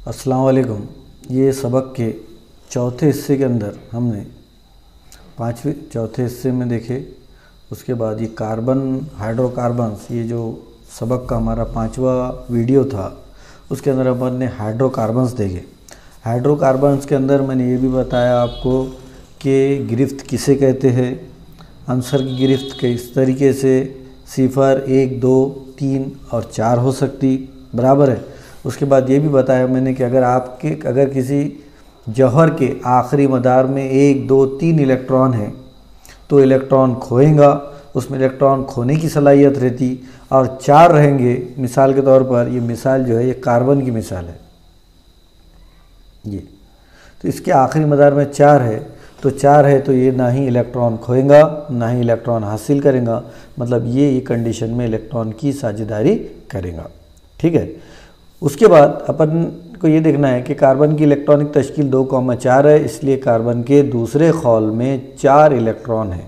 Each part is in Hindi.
अस्सलाम वालेकुम। ये सबक के चौथे हिस्से के अंदर हमने चौथे हिस्से में देखे। उसके बाद ये कार्बन हाइड्रोकार्बन्स, ये जो सबक का हमारा 5वां वीडियो था, उसके अंदर अपन ने हाइड्रोकार्बन्स देखे। हाइड्रोकार्बन्स के अंदर मैंने ये भी बताया आपको कि गिरफ्त किसे कहते हैं। आंसर की गिरफ्त किस तरीके से 0, 1, 2, 3 और 4 हो सकती, बराबर है। उसके बाद ये भी बताया मैंने कि अगर किसी जौहर के आखिरी मदार में 1, 2, 3 इलेक्ट्रॉन है तो इलेक्ट्रॉन खोएगा, उसमें इलेक्ट्रॉन खोने की सलाहियत रहती, और 4 रहेंगे। मिसाल के तौर पर ये मिसाल जो है ये कार्बन की मिसाल है ये, तो इसके आखिरी मदार में 4 है, तो 4 है तो ये ना ही इलेक्ट्रॉन खोएगा ना ही इलेक्ट्रॉन हासिल करेगा, मतलब ये कंडीशन में इलेक्ट्रॉन की साझेदारी करेगा। ठीक है। उसके बाद अपन को ये देखना है कि कार्बन की इलेक्ट्रॉनिक तश्कील 2,4 है, इसलिए कार्बन के दूसरे खौल में 4 इलेक्ट्रॉन है।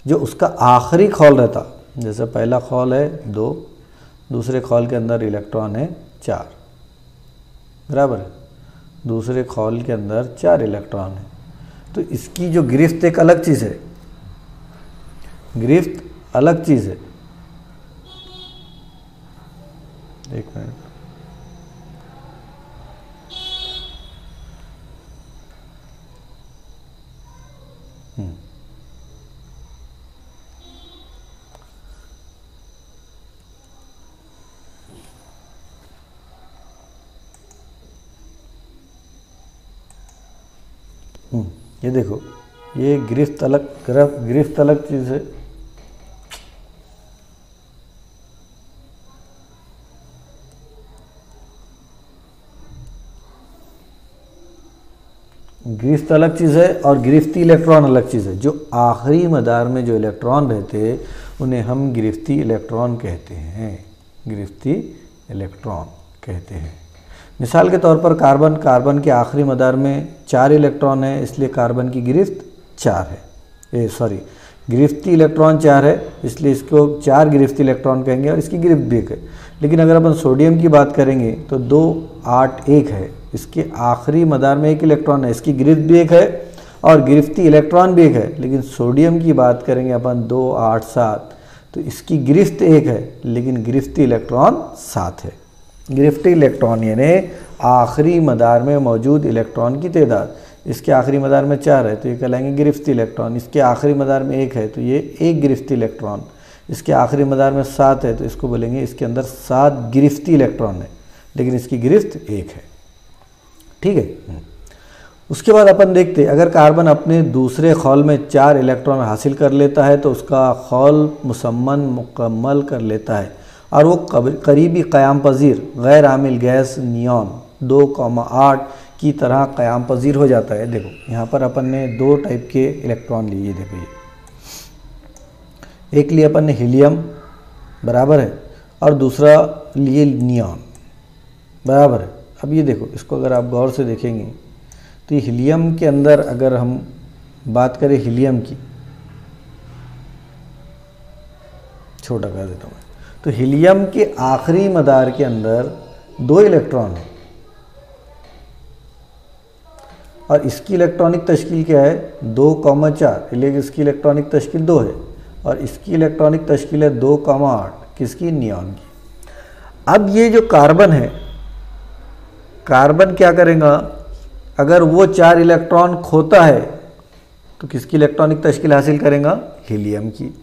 जो उसका आखिरी खौल रहता, जैसे पहला खौल है 2, दूसरे खौल के अंदर इलेक्ट्रॉन है 4, बराबर है। दूसरे खौल के अंदर 4 इलेक्ट्रॉन है, तो इसकी जो गिरफ्त एक अलग चीज़ है, गिरफ्त अलग चीज़ है। एक मिनट, ये देखो, ये गिरफ्त अलग चीज़ है। गिरफ्त अलग चीज़ है और गिरफ्ती इलेक्ट्रॉन अलग चीज़ है। जो आखिरी मदार में जो इलेक्ट्रॉन रहते उन्हें हम गिरफ्ती इलेक्ट्रॉन कहते हैं, गिरफ्ती इलेक्ट्रॉन कहते हैं। मिसाल के तौर पर कार्बन के आखिरी मदार में 4 इलेक्ट्रॉन है, इसलिए कार्बन की गिरफ्त 4 है। गिरफ्ती इलेक्ट्रॉन 4 है, इसलिए इसको 4 गिरफ्ती इलेक्ट्रॉन कहेंगे और इसकी गिरफ्त भी 1 है। लेकिन अगर अपन सोडियम की बात करेंगे तो 2, 8, 1 है, इसके आखिरी मदार में 1 इलेक्ट्रॉन है, इसकी गिरफ्त भी 1 है और गिरफ्ती इलेक्ट्रॉन भी 1 है। लेकिन सोडियम की बात करेंगे अपन 2, 8, 7, तो इसकी गिरफ्त 1 है लेकिन गिरफ्ती इलेक्ट्रॉन 7 है। गिरफ्ती इलेक्ट्रॉन यानी आखिरी मदार में मौजूद इलेक्ट्रॉन की तादाद। इसके आखिरी मदार में 4 है तो ये कहलाएंगे गिरफ्ती इलेक्ट्रॉन। इसके आखिरी मदार में 1 है तो ये 1 गिरफ्ती इलेक्ट्रॉन। इसके आखिरी मदार में 7 है तो इसको बोलेंगे इसके अंदर 7 गिरफ्ती इलेक्ट्रॉन है, लेकिन इसकी गिरफ्त 1 है। ठीक है। उसके बाद अपन देखते, अगर कार्बन अपने दूसरे खौल में 4 इलेक्ट्रॉन हासिल कर लेता है तो उसका खौल मुकम्मल कर लेता है और वो करीबी क़याम पज़ीर गैर आमिल गैस नियॉन 2,8 की तरह क़याम पज़ीर हो जाता है। देखो यहाँ पर अपन ने 2 टाइप के इलेक्ट्रॉन लिए, देखो ये एक लिए अपन ने हीलियम, बराबर है, और दूसरा लिए नियॉन, बराबर है। अब ये देखो, इसको अगर आप गौर से देखेंगे तो हीलियम के अंदर अगर हम बात करें हीलियम की, छोटा कर देता हूँ, तो हीलियम के आखिरी मदार के अंदर 2 इलेक्ट्रॉन है और इसकी इलेक्ट्रॉनिक तश्कील क्या है 2,4, लेकिन इसकी इलेक्ट्रॉनिक तश्कील 2 है और इसकी इलेक्ट्रॉनिक तश्कील है 2,8, किसकी, नियॉन की। अब ये जो कार्बन है, कार्बन क्या करेगा, अगर वो 4 इलेक्ट्रॉन खोता है तो किसकी इलेक्ट्रॉनिक तश्कील हासिल करेगा, हीलियम की,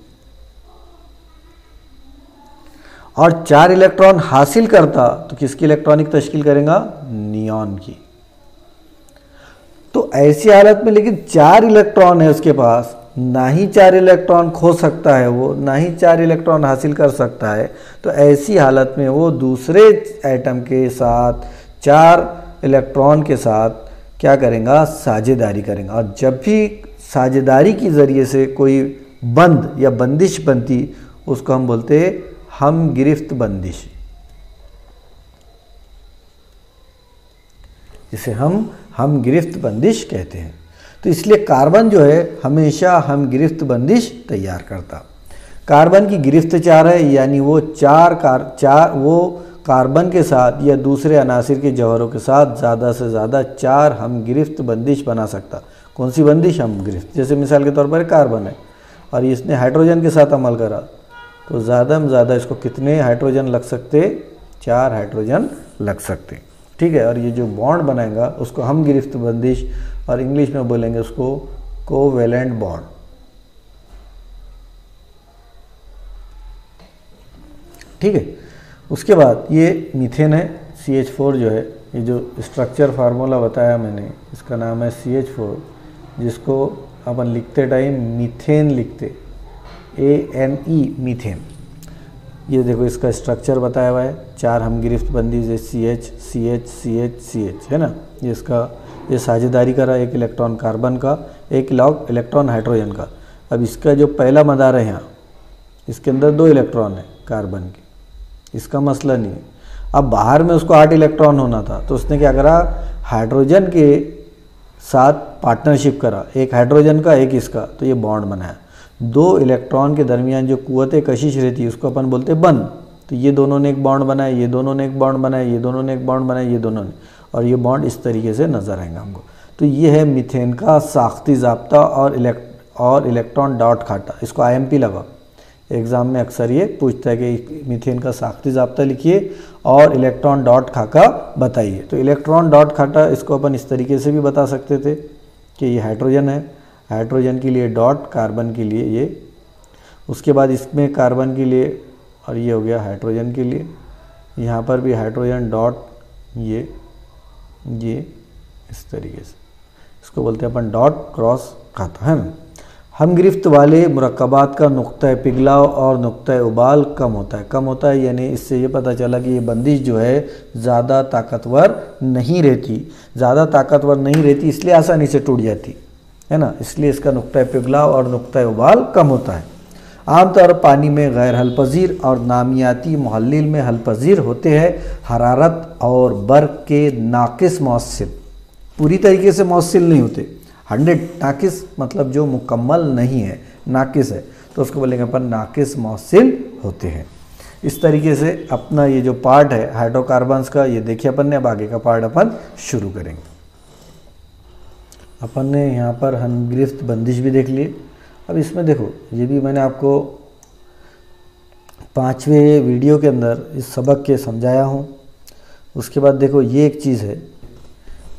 और 4 इलेक्ट्रॉन हासिल करता तो किसकी इलेक्ट्रॉनिक तश्कील करेगा, नियॉन की। तो ऐसी हालत में लेकिन 4 इलेक्ट्रॉन है उसके पास, ना ही 4 इलेक्ट्रॉन खो सकता है वो, ना ही 4 इलेक्ट्रॉन हासिल कर सकता है, तो ऐसी हालत में वो दूसरे एटम के साथ 4 इलेक्ट्रॉन के साथ क्या करेगा, साझेदारी करेगा। और जब भी साझेदारी के ज़रिए से कोई बंद या बंदिश बनती उसको हम बोलते हैं हम गिरफ्त बंदिश, जिसे हम गिरफ्त बंदिश कहते हैं। तो इसलिए कार्बन जो है हमेशा हम गिरफ्त बंदिश तैयार करता। कार्बन की गिरफ्त 4 है, यानी वो 4 वो कार्बन के साथ या दूसरे अनासिर के जौहरों के साथ ज़्यादा से ज़्यादा 4 हम गिरफ्त बंदिश बना सकता। कौन सी बंदिश? हम गिरफ्त। जैसे मिसाल के तौर पर कार्बन है और इसने हाइड्रोजन के साथ अमल करा, तो ज़्यादा में ज़्यादा इसको कितने हाइड्रोजन लग सकते? 4 हाइड्रोजन लग सकते। ठीक है। और ये जो बॉन्ड बनाएगा उसको हम गिरफ्त बंदिश, और इंग्लिश में बोलेंगे उसको कोवेलेंट बॉन्ड। ठीक है। उसके बाद ये मीथेन है, CH4 जो है, ये जो स्ट्रक्चर फार्मूला बताया मैंने, इसका नाम है CH4, जिसको अपन लिखते टाइम मीथेन लिखते, ANE मीथेन। ये देखो इसका स्ट्रक्चर बताया हुआ है, 4 हम गिरफ्त बंदी से CH CH CH CH है ना। ये इसका ये साझेदारी करा, एक इलेक्ट्रॉन कार्बन का, एक इलेक्ट्रॉन हाइड्रोजन का। अब इसका जो पहला मदार है यहाँ, इसके अंदर 2 इलेक्ट्रॉन है कार्बन के, इसका मसला नहीं है। अब बाहर में उसको 8 इलेक्ट्रॉन होना था, तो उसने क्या करा? हाइड्रोजन के साथ पार्टनरशिप करा, एक हाइड्रोजन का एक इसका, तो ये बॉन्ड बनाया। 2 इलेक्ट्रॉन के दरमियान जो कुव्वत कशिश रहती है उसको अपन बोलते हैं बंध। तो ये दोनों ने एक बॉन्ड बनाया, ये दोनों ने एक बॉन्ड बनाया, ये दोनों ने एक बॉन्ड बनाया, ये दोनों ने, और ये बॉन्ड इस तरीके से नजर आएंगे हमको। तो ये है मीथेन का साख्ती ज़ाब्ता और इलेक्ट्रॉन डॉट खाता। इसको IMP लगा, एग्ज़ाम में अक्सर ये पूछता है कि मीथेन का साख्ती ज़ाब्ता लिखिए और इलेक्ट्रॉन डॉट खाका बताइए। तो इलेक्ट्रॉन डॉट खाता इसको अपन इस तरीके से भी बता सकते थे कि ये हाइड्रोजन है, हाइड्रोजन के लिए डॉट, कार्बन के लिए ये, उसके बाद इसमें कार्बन के लिए, और ये हो गया हाइड्रोजन के लिए, यहाँ पर भी हाइड्रोजन डॉट, ये इस तरीके से इसको बोलते हैं अपन डॉट क्रॉस खाता है ना। हम गिरफ्त वाले मुरक्कबात का नुक्ता पिघलाव और नुक्ता उबाल कम होता है, यानी इससे ये पता चला कि ये बंदिश जो है ज़्यादा ताकतवर नहीं रहती, इसलिए आसानी से टूट जाती है ना, इसलिए इसका नुक्ता पिघलाव और नुक्ता उबाल कम होता है। आमतौर पानी में गैर हलपजीर और नामियाती मुहल्लिल में हलपजीर होते हैं। हरारत और बर्फ के नाकिस मौसिल, पूरी तरीके से मौसिल नहीं होते, 100 नाकिस मतलब जो मुकम्मल नहीं है, नाकिस है, तो उसको बोलेंगे अपन नाकिस मौसिल होते हैं। इस तरीके से अपना ये जो पार्ट है हाइड्रोकार्बन्स का, ये देखिए अपन ने। अब आगे का पार्ट अपन शुरू करेंगे। अपन ने यहाँ पर हम गिरफ्त बंदिश भी देख लिए। अब इसमें देखो, ये भी मैंने आपको 5वें वीडियो के अंदर इस सबक के समझाया हूँ। उसके बाद देखो ये एक चीज़ है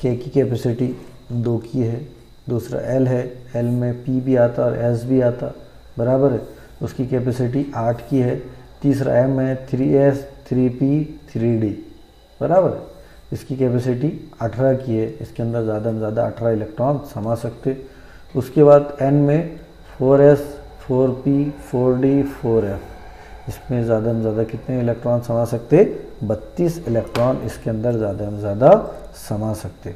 कि की कैपेसिटी 2 की है, दूसरा L है, L में P भी आता और S भी आता, बराबर है। उसकी कैपेसिटी 8 की है। तीसरा M है, 3S 3P 3D, बराबर है। इसकी कैपेसिटी 18 की है, इसके अंदर ज़्यादा से ज़्यादा 18 इलेक्ट्रॉन समा सकते। उसके बाद N में 4S 4P 4D 4F, इसमें ज़्यादा से ज़्यादा कितने इलेक्ट्रॉन समा सकते? 32 इलेक्ट्रॉन इसके अंदर ज़्यादा से ज़्यादा समा सकते।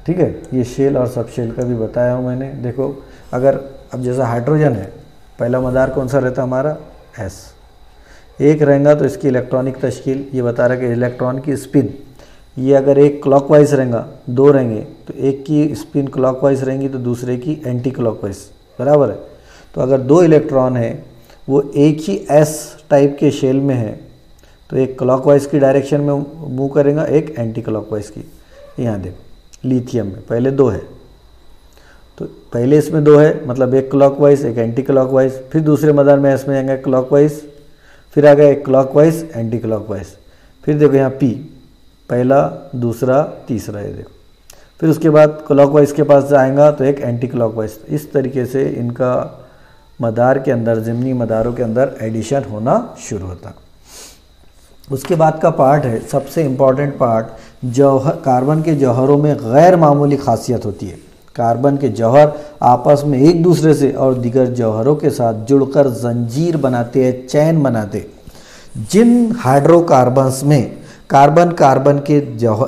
ठीक है। ये शेल और सब शेल का भी बताया हूँ मैंने। देखो अगर अब जैसा हाइड्रोजन है, पहला मदार कौन सा रहता हमारा? S। 1 रहेगा तो इसकी इलेक्ट्रॉनिक तश्कील ये बता रहा है कि इलेक्ट्रॉन की स्पिन, ये अगर एक क्लॉकवाइज रहेगा, 2 रहेंगे तो एक की स्पिन क्लॉकवाइज रहेंगी तो दूसरे की एंटी क्लॉकवाइज, बराबर है। तो अगर 2 इलेक्ट्रॉन है वो एक ही S टाइप के शेल में है तो एक क्लॉकवाइज की डायरेक्शन में मूव करेगा, एक एंटी क्लॉकवाइज की। यहाँ देखो लिथियम में पहले 2 है, तो पहले इसमें 2 है मतलब एक क्लॉकवाइज एक एंटी क्लॉकवाइज, फिर दूसरे मदार में इसमें आएंगे क्लॉकवाइज, फिर आ गया एक क्लॉकवाइज एंटी क्लॉकवाइज, फिर देखो यहाँ P पहला दूसरा तीसरा है देखो, फिर उसके बाद क्लॉकवाइज के पास जाएगा तो एक एंटी क्लॉकवाइज। इस तरीके से इनका मदार के अंदर, ज़िमनी मदारों के अंदर एडिशन होना शुरू होता। उसके बाद का पार्ट है सबसे इम्पॉर्टेंट पार्ट, जौहर। कार्बन के जौहरों में गैर मामूली खासियत होती है। कार्बन के जौहर आपस में एक दूसरे से और दीगर जौहरों के साथ जुड़कर जंजीर बनाते हैं, चैन बनाते। जिन हाइड्रोकार्बन्स में कार्बन के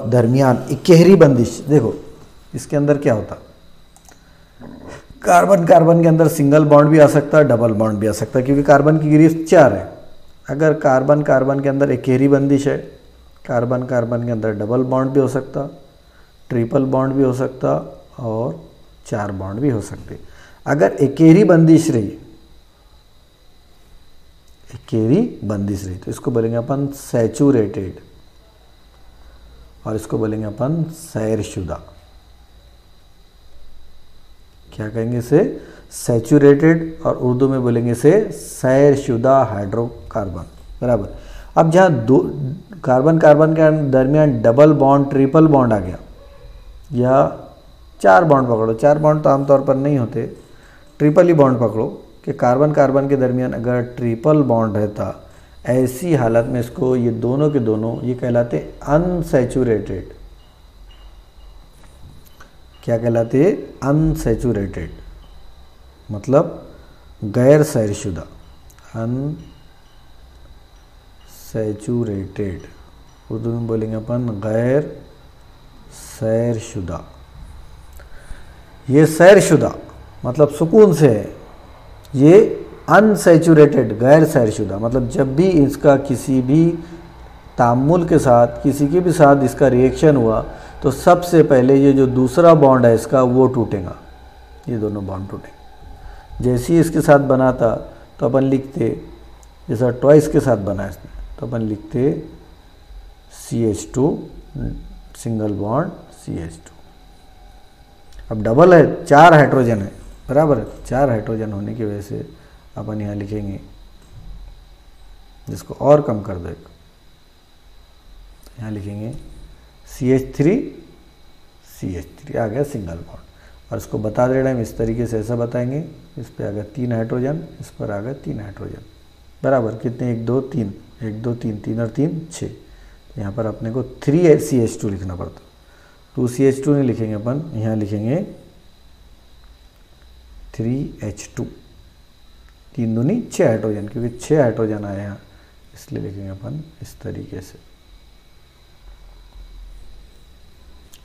दरमियान इकहरी बंदिश, देखो इसके अंदर क्या होता, कार्बन के अंदर सिंगल बॉन्ड भी आ सकता है, डबल बॉन्ड भी आ सकता है, क्योंकि कार्बन की गिरफ्त 4 है। अगर कार्बन के अंदर इकहरी बंदिश है, कार्बन के अंदर डबल बॉन्ड भी हो सकता, ट्रिपल बॉन्ड भी हो सकता और 4 बॉन्ड भी हो सकते। अगर इकहरी बंदिश रही, केरी बंदिश रहित, तो इसको बोलेंगे अपन सैचुरेटेड और इसको बोलेंगे अपन सैरशुदा। क्या कहेंगे इसे? सैचुरेटेड, और उर्दू में बोलेंगे इसे सैरशुदा हाइड्रोकार्बन। बराबर। अब जहाँ दो कार्बन कार्बन के दरमियान डबल बॉन्ड ट्रिपल बॉन्ड आ गया, या 4 बॉन्ड पकड़ो, 4 बॉन्ड तो आमतौर पर नहीं होते, ट्रिपल ही बॉन्ड पकड़ो कि कार्बन कार्बन के दरमियान अगर ट्रिपल बॉन्ड रहता, ऐसी हालत में इसको ये दोनों के दोनों ये कहलाते अनसैचुरेटेड। क्या कहलाते? अनसैचुरेटेड, मतलब गैर सैरशुदा, अनसैचुरेटेड। उर्दू में बोलेंगे अपन गैर सैरशुदा। ये सैरशुदा मतलब सुकून से है, ये अनसैचुरेटेड गैर सैरशुदा मतलब जब भी इसका किसी भी तामुल के साथ, किसी के भी साथ इसका रिएक्शन हुआ तो सबसे पहले ये जो दूसरा बॉन्ड है इसका वो टूटेगा, ये दोनों बॉन्ड टूटेंगे। जैसे ही इसके साथ बना था तो अपन लिखते, जैसा ट्वाइस के साथ बना है इसने, तो अपन लिखते CH2 सिंगल बॉन्ड CH2। अब डबल है, 4 हाइड्रोजन है, बराबर है, 4 हाइड्रोजन होने की वजह से अपन यहाँ लिखेंगे, जिसको और कम कर दो, यहाँ लिखेंगे CH3 आ गया सिंगल बॉन्ड। और इसको बता दे रहे हैं इस तरीके से, ऐसा बताएंगे, इस पर आ गया 3 हाइड्रोजन, इस पर आ गया 3 हाइड्रोजन, बराबर। कितने? 1 2 3, 1 2 3, 3 और 3 6। यहाँ पर अपने को 3 CH2 लिखना पड़ता, 2 CH2 नहीं लिखेंगे अपन, यहाँ लिखेंगे 3H2, 3 दूनी 6 हाइड्रोजन, क्योंकि 6 हाइड्रोजन आए यहाँ, इसलिए लिखेंगे अपन इस तरीके से।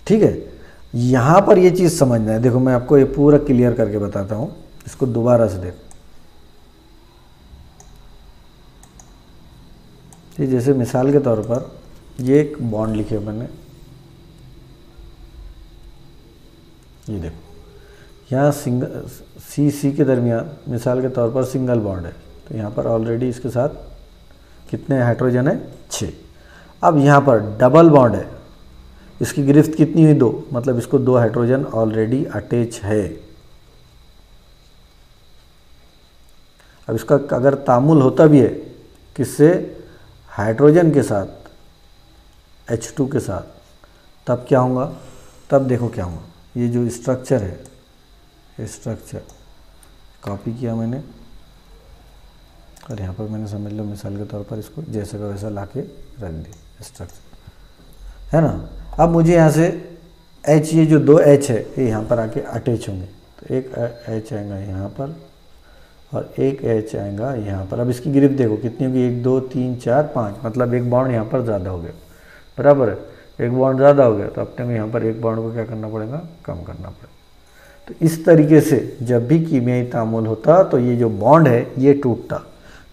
ठीक है, यहाँ पर ये चीज़ समझना है। देखो मैं आपको ये पूरा क्लियर करके बताता हूँ, इसको दोबारा से देखो। ये जैसे मिसाल के तौर पर ये एक बॉन्ड लिखे मैंने, ये देखो यहाँ सिंगल सी के दरमियान मिसाल के तौर पर सिंगल बॉन्ड है, तो यहाँ पर ऑलरेडी इसके साथ कितने हाइड्रोजन है? 6। अब यहाँ पर डबल बॉन्ड है, इसकी गिरफ्त कितनी हुई? 2, मतलब इसको 2 हाइड्रोजन ऑलरेडी अटैच है। अब इसका अगर तामुल होता भी है किससे? हाइड्रोजन के साथ, H2 के साथ, तब क्या होगा? तब देखो क्या होगा, ये जो स्ट्रक्चर है, ये स्ट्रक्चर कॉपी किया मैंने, और यहाँ पर मैंने समझ लो मिसाल के तौर पर इसको जैसे का वैसा ला के रख दिया, स्ट्रक्चर है ना। अब मुझे यहाँ से H, ये जो 2 H है ये यहाँ पर आके अटैच होंगे, तो एक H आएगा यहाँ पर और एक H आएगा यहाँ पर। अब इसकी गिरफ्त देखो कितनी होगी? 1 2 3 4 5, मतलब एक बॉन्ड यहाँ पर ज़्यादा हो गया, बराबर है, एक बॉन्ड ज़्यादा हो गया, तो अपने को यहाँ पर एक बॉन्ड को क्या करना पड़ेगा? कम करना पड़ेगा। तो इस तरीके से जब भी कीमियाई तामुल होता तो ये जो बॉन्ड है ये टूटता,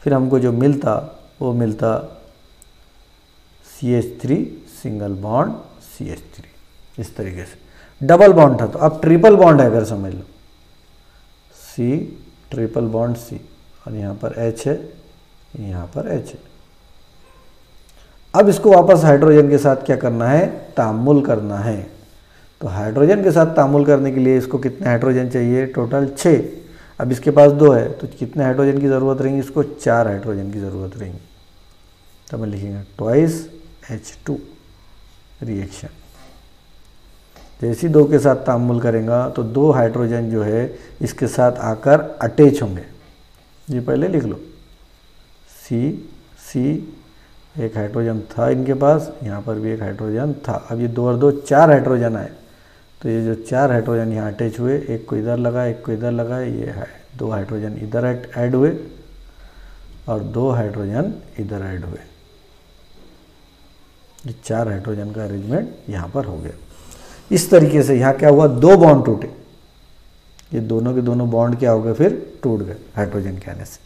फिर हमको जो मिलता वो मिलता CH3 सिंगल बॉन्ड CH3, इस तरीके से। डबल बॉन्ड था तो अब ट्रिपल बॉन्ड है, अगर समझ लो C ट्रिपल बॉन्ड C, और यहाँ पर H है, यहाँ पर H है। अब इसको वापस हाइड्रोजन के साथ क्या करना है? तामुल करना है। तो हाइड्रोजन के साथ तामुल करने के लिए इसको कितने हाइड्रोजन चाहिए? टोटल 6। अब इसके पास 2 है तो कितने हाइड्रोजन की ज़रूरत रहेंगी? इसको 4 हाइड्रोजन की ज़रूरत रहेंगी। तो मैं लिखेंगे ट्वाइस H2 रिएक्शन। जैसे ही 2 के साथ तामुल करेगा तो 2 हाइड्रोजन जो है इसके साथ आकर अटैच होंगे। ये पहले लिख लो, C एक हाइड्रोजन था इनके पास, यहाँ पर भी एक हाइड्रोजन था। अब ये 2 और 2 4 हाइड्रोजन आए, तो ये जो 4 हाइड्रोजन यहाँ अटैच हुए, एक को इधर लगा, एक को इधर लगा, ये है 2 हाइड्रोजन इधर ऐड हुए और 2 हाइड्रोजन इधर ऐड हुए। ये 4 हाइड्रोजन का अरेंजमेंट यहाँ पर हो गया। इस तरीके से यहाँ क्या हुआ? 2 बॉन्ड टूटे, ये दोनों के दोनों बॉन्ड क्या हो गए? फिर टूट गए हाइड्रोजन के आने से।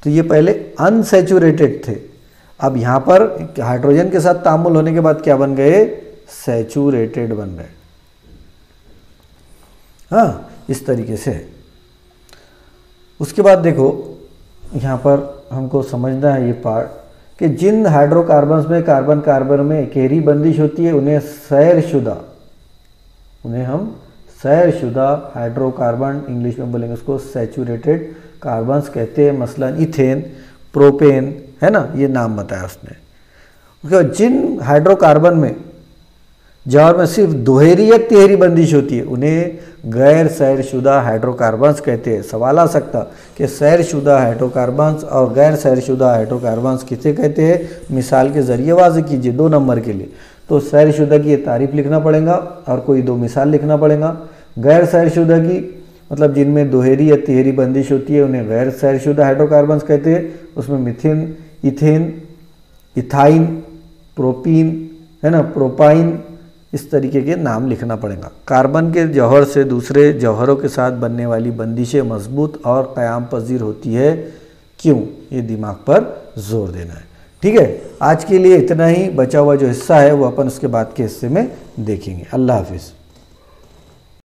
तो ये पहले अनसैचुरेटेड थे, अब यहाँ पर हाइड्रोजन के साथ तामुल होने के बाद क्या बन गए? सैचुरेटेड बन गए। हाँ, इस तरीके से। उसके बाद देखो यहाँ पर हमको समझना है ये पार्ट कि जिन हाइड्रोकार्बन्स में कार्बन कार्बन में गहरी बंदिश होती है उन्हें सैरशुदा, उन्हें हम सैरशुदा हाइड्रोकार्बन, इंग्लिश में बोलेंगे उसको सैचुरेटेड कार्बन्स कहते हैं। मसलन इथेन, प्रोपेन, है ना, ये नाम बताया उसने। उसके बाद जिन हाइड्रोकार्बन में जहाँ में सिर्फ दोहरी या तिहरी बंदिश होती है उन्हें गैर सैरशुदा हाइड्रोकार्बन्स कहते हैं। सवाल आ सकता कि सैरशुदा हाइड्रोकार्बन्स और गैर सैरशुदा हाइड्रोकार्बन्स किसे कहते हैं, मिसाल के ज़रिए वाज़ेह कीजिए 2 नंबर के लिए। तो सैरशुदा की ये तारीफ लिखना पड़ेगा और कोई 2 मिसाल लिखना पड़ेगा। गैर सैरशुदा की मतलब जिनमें दोहरी या तिहरी बंदिश होती है उन्हें गैर सैरशुदा हाइड्रोकार्बन्स कहते हैं। उसमें मिथेन, इथेन, इथाइन, प्रोपीन, है ना, प्रोपाइन, इस तरीके के नाम लिखना पड़ेगा। कार्बन के जौहर से दूसरे जौहरों के साथ बनने वाली बंदिशें मजबूत और क़याम पजीर होती है। क्यों, ये दिमाग पर जोर देना है। ठीक है, आज के लिए इतना ही। बचा हुआ जो हिस्सा है वो अपन उसके बाद के हिस्से में देखेंगे। अल्लाह हाफिज़।